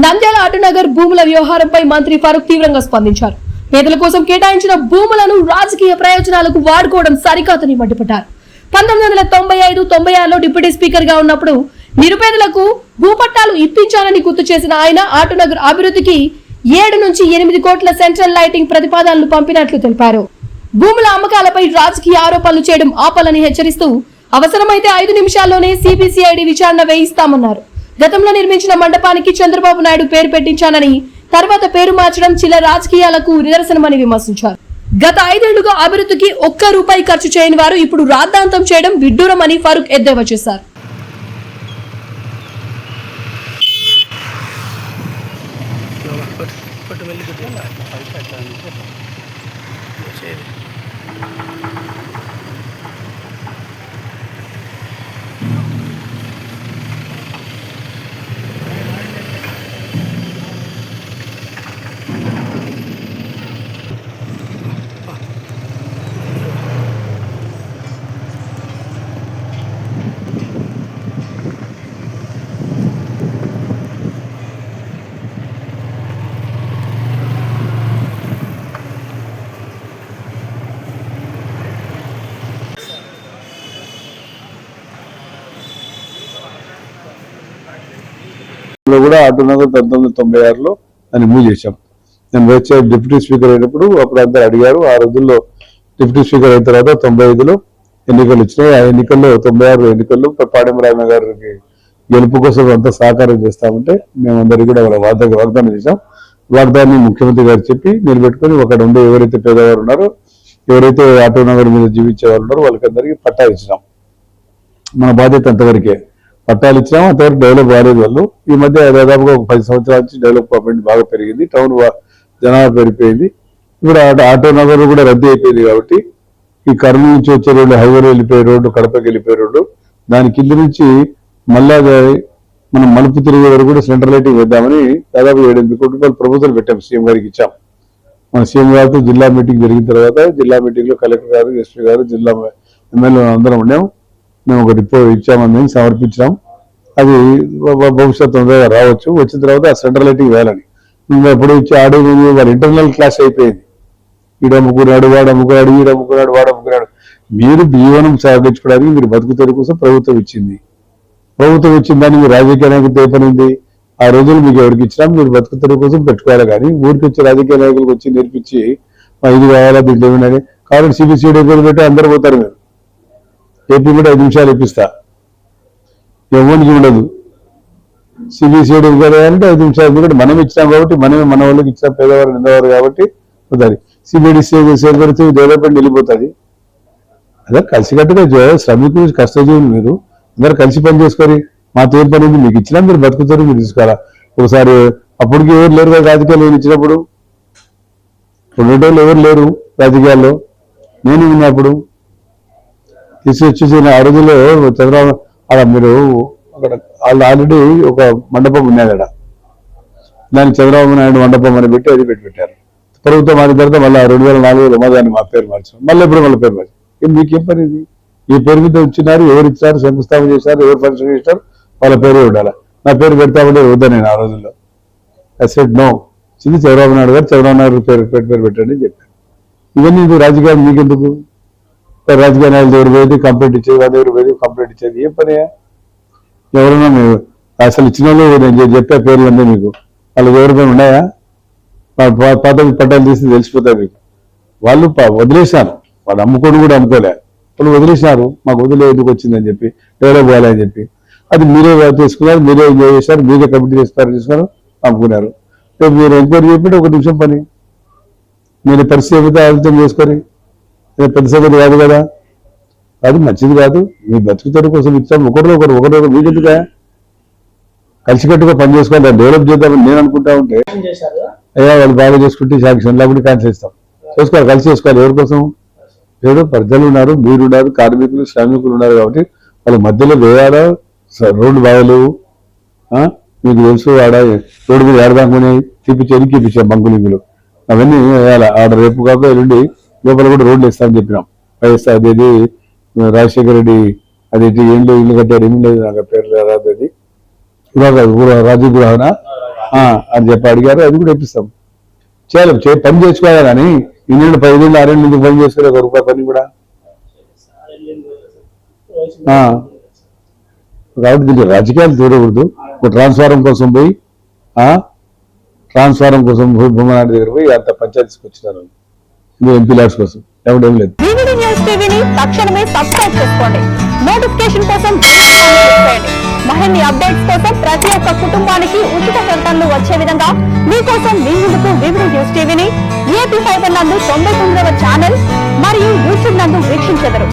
నంద్యాల ఆటోనగర్ భూముల వ్యవహారంపై మంత్రి ఫరూక్ తీవ్రంగా స్పందించారు. పేదల కోసం కేటాయించిన భూములను రాజకీయ ప్రయోజనాలకు వాడుకోవడం సరికాదని మండిపడ్డారు. 1995-96లో డిప్యూటీ స్పీకర్ గా ఉన్నప్పుడు నిరుపేదలకు భూపట్టాలు ఇప్పించాలని గుర్తు చేసిన ఆయన ఆటోనగర్ అభివృద్ధికి 7 నుంచి 8 కోట్ల సెంట్రల్ లైటింగ్ ప్రతిపాదనలు పంపినట్లు తెలిపారు. భూముల అమ్మకాలపై రాజకీయ ఆరోపణలు చేయడం ఆపాలని హెచ్చరిస్తూ అవసరమైతే 5 నిమిషాల్లోనే సిబిసిఐడి విచారణ వేయిస్తామన్నారు. గతంలో నిర్మించిన మండపానికి చంద్రబాబు నాయుడు పేరు పెట్టించానని, తర్వాత పేరు మార్చడం చిల్ల రాజకీయాలకు నిదర్శనమని విమర్శించారు. గత 5 ఏళ్లుగా అభివృద్ధికి ఒక్క రూపాయి ఖర్చు చేయని వారు ఇప్పుడు రాద్ధాంతం చేయడం విడ్డూరమని ఫరూక్ ఎద్దేవా చేశారు. కూడా ఆటోనగర్ 1996లో దాన్ని మూవ్ చేశాం. నేను వచ్చే డిప్యూటీ స్పీకర్ అయినప్పుడు అప్పుడు అందరు అడిగారు. ఆ రోజుల్లో డిప్యూటీ స్పీకర్ అయిన తర్వాత 95లో ఎన్నికలు వచ్చినాయి. ఆ ఎన్నికల్లో 96 ఎన్నికల్లో పాడెం రామ గారికి గెలుపు కోసం అంతా సహకారం చేస్తామంటే మేమందరికీ కూడా వాగ్దానం చేశాం. వాగ్దాన్ని ముఖ్యమంత్రి గారు చెప్పి నిలబెట్టుకొని అక్కడ ఉండే ఎవరైతే పేదవారు ఉన్నారో, ఎవరైతే ఆటోనగర్ మీద జీవించే వాళ్ళు ఉన్నారో వాళ్ళకందరికీ పట్టా ఇచ్చినాం. మన బాధ్యత అంతవరకే. పట్టాలు ఇచ్చినాము, అంతవరకు డెవలప్ కాలేదు వాళ్ళు. ఈ మధ్య దాదాపుగా 10 సంవత్సరాల నుంచి డెవలప్మెంట్ బాగా పెరిగింది. టౌన్ జనాభా పెరిగిపోయింది. ఇప్పుడు ఆటోనగర్ కూడా రద్దీ అయిపోయింది కాబట్టి ఈ కర్నూలు నుంచి వచ్చే రోడ్డు, హైవేలో వెళ్ళిపోయే రోడ్డు, కడపకి వెళ్ళిపోయే రోడ్డు, దాని కింద నుంచి మళ్ళా మనం మలుపు తిరిగే వరకు కూడా సెంట్రల్ లైటింగ్ వేద్దామని దాదాపు 7-8 కోట్ల రూపాయలు ప్రపోజల్ పెట్టాం. సీఎం గారికి ఇచ్చాం. మన సీఎం గారితో జిల్లా మీటింగ్ జరిగిన తర్వాత జిల్లా మీటింగ్ లో కలెక్టర్ గారు, ఎస్పీ గారు, జిల్లా ఎమ్మెల్యే అందరం ఉన్నాం. మేము ఒక రిపోర్ట్ ఇచ్చామని సమర్పించాం. అది భవిష్యత్తు తొందరగా రావచ్చు. వచ్చిన తర్వాత ఆ సెంట్రల్ లైటింగ్ వేయాలని ఎప్పుడు ఇచ్చి ఆడేది వాళ్ళ ఇంటర్నల్ క్లాస్ అయిపోయింది. ఈడ అమ్ముకున్నాడు, వాడు అమ్ముకున్నాడు, ఈడ అమ్ముకున్నాడు, వాడు అమ్ముకున్నాడు. మీరు జీవనం సాగించుకోవడానికి మీరు బతుకుతారు కోసం ప్రభుత్వం ఇచ్చింది. ప్రభుత్వం ఇచ్చిన దాన్ని మీరు రాజకీయ నాయకులతో ఏ పని ఉంది? ఆ రోజులు మీకు ఎవరికి ఇచ్చినా మీరు బతుకుతారు కోసం పెట్టుకోవాలి. కానీ ఊరికి వచ్చి రాజకీయ నాయకులకు వచ్చి నేర్పించి ఇది కావాలా, దీంట్లో ఏమైనా కాబట్టి సిబిసిఐడి పేరు పెట్టి అందరు పోతారు. మీరు ఏపీ కూడా 5 నిమిషాలు ఇప్పిస్తా, ఎవరికి ఉండదు. సిబిసిఐడి అంటే 5 నిమిషాలు కూడా మనం ఇచ్చినాం కాబట్టి, మనమే మన వాళ్ళకి ఇచ్చిన పేదవారు నిందవారు కాబట్టి పోతుంది. సిబిఐడి సేకరిస్తే డెవలప్మెంట్ వెళ్ళిపోతుంది. అదే కలిసికట్టుగా శ్రమికులు, కష్టజీవులు మీరు అందరు కలిసి పని చేసుకొని మాతో ఏం పని ఉంది, మీకు ఇచ్చినా మీరు బతుకుతారు, మీరు తీసుకోవాలా. ఒకసారి అప్పటికి ఎవరు లేరు కదా రాజకీయాలు ఇచ్చినప్పుడు, ఉండేటోళ్ళు ఎవరు లేరు రాజకీయాల్లో. నేను ఉన్నప్పుడు తీసుకొచ్చేసి ఆ రోజుల్లో చంద్రబాబు అక్కడ మీరు అక్కడ వాళ్ళు ఆల్రెడీ ఒక మండపం ఉన్నది అక్కడ, దాన్ని చంద్రబాబు నాయుడు మండపం అని పెట్టి అది పెట్టారు. ప్రభుత్వం మారిన తర్వాత మళ్ళీ 2004లో దాన్ని మా పేరు మార్చాం. మళ్ళీ ఎప్పుడు మళ్ళీ పేరు మార్చాం. మీకేం పని ఇది? ఈ పేరు మీద వచ్చినారు, ఎవరు ఇచ్చారు, శంకుస్థాపన చేశారు, ఎవరు ఫంక్షన్ చేశారు, వాళ్ళ పేరు ఉండాలి. నా పేరు పెడతామంటే వద్దా నేను ఆ రోజుల్లో. I said no. Chandrababu Naidu garu Chandrababu Naidu పేరు పెట్టండి అని చెప్పారు. ఇవన్నీ ఇది రాజకీయాలు మీకెందుకు? రాజకీయ నాయకులు ఎవరు పోయేది కంప్లైంట్ ఇచ్చేది, వాళ్ళు ఎవరు పోయేది కంప్లైంట్ ఇచ్చేది. ఏం పని? ఎవరైనా మీరు అసలు ఇచ్చిన వాళ్ళు నేను చెప్పే పేర్లన్నీ మీకు వాళ్ళకి ఎవరిపైన ఉన్నాయా? పాత పట్టాలు తీసి తెలిసిపోతాయి మీకు. వాళ్ళు వదిలేసినారు, వాళ్ళు అమ్ముకోని కూడా అమ్ముకోలే, వాళ్ళు వదిలేసినారు. మాకు వదిలే ఎందుకు వచ్చిందని చెప్పి, డెవలప్ కావాలని చెప్పి అది మీరే తీసుకున్నారు, మీరే ఎంజాయ్ చేశారు, మీరే కమిటీ చేసుకున్నారు, అమ్ముకున్నారు. మీరు ఎంక్వైరీ చెప్పి 1 నిమిషం పని. మీరు పరిస్థితి ఏమైతే ఆలోచన చేసుకొని పెద్ద సంగతి కాదు కదా, అది మంచిది కాదు. మీ బతుకుతారు కోసం ఇచ్చాము. ఒకరు మీకెందుగా కలిసికట్టుగా పని చేసుకోవాలి, డెవలప్ చేద్దామని నేను అనుకుంటా ఉంటే అయ్యా వాళ్ళు బాగా చేసుకుంటే శాంక్షన్ లేకుండా క్యాన్సిల్ చేస్తాం. చేసుకోవాలి, కలిసి చేసుకోవాలి. ఎవరి కోసం? ఏదో ప్రజలు ఉన్నారు, మీరున్నారు, కార్మికులు, శ్రామికులు ఉన్నారు కాబట్టి వాళ్ళ మధ్యలో వేయాలా. రోడ్డు బాగలేవు, మీకు తెలుసు. ఆడ రోడ్డు మీద ఏడదాకునే తీపిచ్చాం బంకులింగులు, అవన్నీ వేయాలి. ఆడ రేపు కాక ఎల్లుండి లోపల కూడా రోడ్లు వేస్తామని చెప్పినాం. వైఎస్ఆర్ అదేది రాజశేఖర రెడ్డి అదేంటి ఇల్లు కట్టాడు, ఏమి లేదు నాకు పేరు రాదు. అది రాజీవ్ గృహన అని చెప్పి అడిగారు, అది కూడా ఇప్పిస్తాం. చేయాలి, పని చేసుకోవాలి కానీ ఇన్నేళ్ళు 5 ఏళ్ళు 6 ఏళ్ళు ఎందుకు పని చేసుకోవాలి? 1 రూపాయి పని కూడా. కాబట్టి దీనికి రాజకీయాలు చూడకూడదు. ఒక ట్రాన్స్ఫారం కోసం పోయి భూమనాటి దగ్గర పోయి అంత పంచాయతీకి వచ్చినారు ఎంపీ ల్యాడ్స్ కోసం. ఎవడేం లేదు. వివిడి న్యూస్ టీవీని తక్షణమే సబ్స్క్రైబ్ చేసుకోండి. నోటిఫికేషన్ కోసం చేయండి. మరిన్ని అప్డేట్స్ కోసం ప్రతి ఒక్క కుటుంబానికి ఉచిత ప్రకటనలు వచ్చే విధంగా మీకోసం మీ ముందుకు వివిడి న్యూస్ టీవీని ఏపీ 5 నందు 99వ ఛానల్ మరియు యూట్యూబ్ నందు వీక్షించెదరు.